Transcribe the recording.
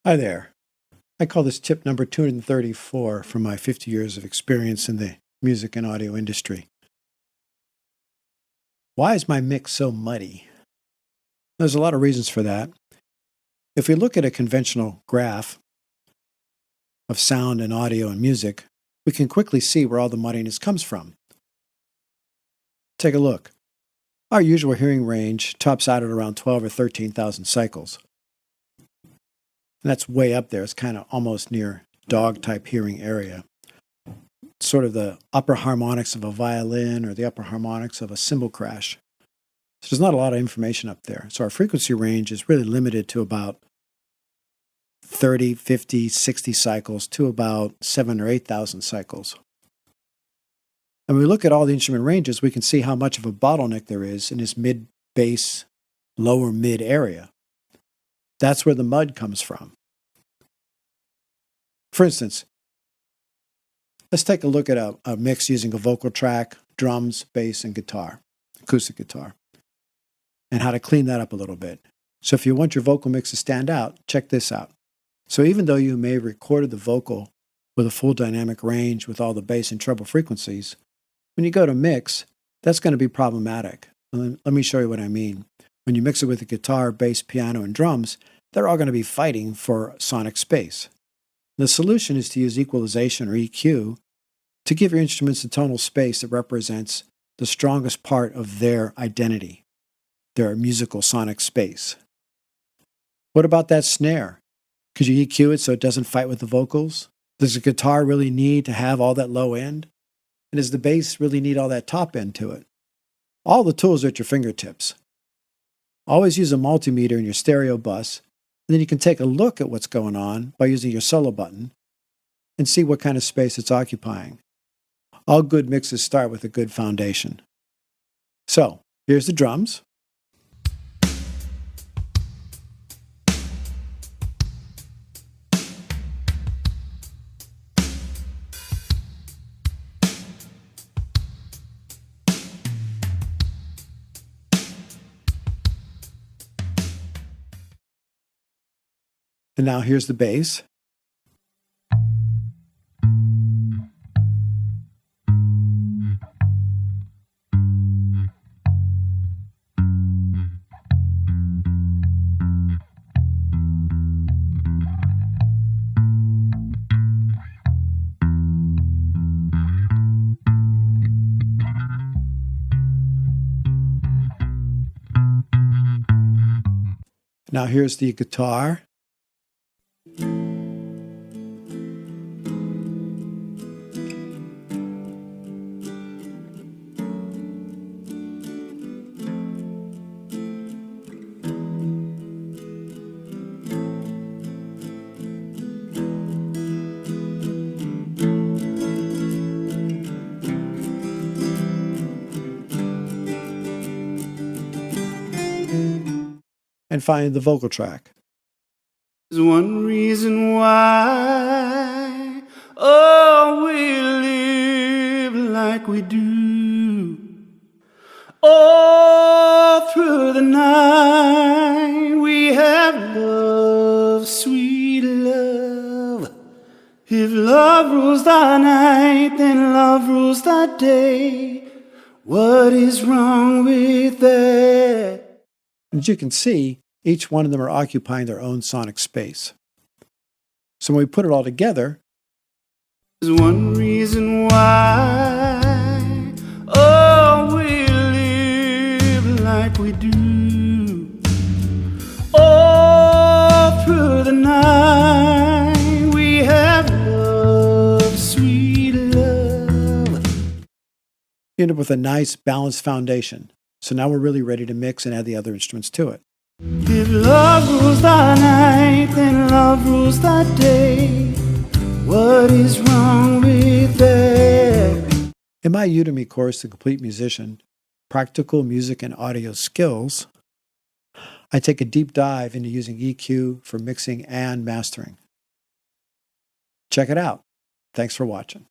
Hi there. I call this tip number 234 from my 50 years of experience in the music and audio industry. Why is my mix so muddy? There's a lot of reasons for that. If we look at a conventional graph of sound and audio and music, we can quickly see where all the muddiness comes from. Take a look. Our usual hearing range tops out at around 12 or 13,000 cycles. And that's way up there. It's kind of almost near dog-type hearing area. Sort of the upper harmonics of a violin or the upper harmonics of a cymbal crash. So there's not a lot of information up there. So our frequency range is really limited to about 30, 50, 60 cycles to about 7,000 or 8,000 cycles. And when we look at all the instrument ranges, we can see how much of a bottleneck there is in this mid-bass, lower mid area. That's where the mud comes from. For instance, let's take a look at a mix using a vocal track, drums, bass, and guitar, acoustic guitar, and how to clean that up a little bit. So if you want your vocal mix to stand out, check this out. So even though you may have recorded the vocal with a full dynamic range with all the bass and treble frequencies, when you go to mix, that's going to be problematic. Let me show you what I mean. When you mix it with the guitar, bass, piano, and drums, they're all going to be fighting for sonic space. The solution is to use equalization or EQ to give your instruments a tonal space that represents the strongest part of their identity, their musical sonic space. What about that snare? Could you EQ it so it doesn't fight with the vocals? Does the guitar really need to have all that low end? And does the bass really need all that top end to it? All the tools are at your fingertips. Always use a multimeter in your stereo bus, and then you can take a look at what's going on by using your solo button and see what kind of space it's occupying. All good mixes start with a good foundation. So, here's the drums. And now here's the bass. Now here's the guitar. And finally the vocal track. There's one reason why, we live like we do. All through the night we have love, sweet love. If love rules the night, then love rules the day. What is wrong with that? As you can see, each one of them are occupying their own sonic space. So when we put it all together, there's one reason why, we live like we do. All through the night we have love, sweet love. you end up with a nice balanced foundation. So now we're really ready to mix and add the other instruments to it. If love rules the night, then love rules the day. What is wrong with that? In my Udemy course, The Complete Musician, Practical Music and Audio Skills, I take a deep dive into using EQ for mixing and mastering. Check it out. Thanks for watching.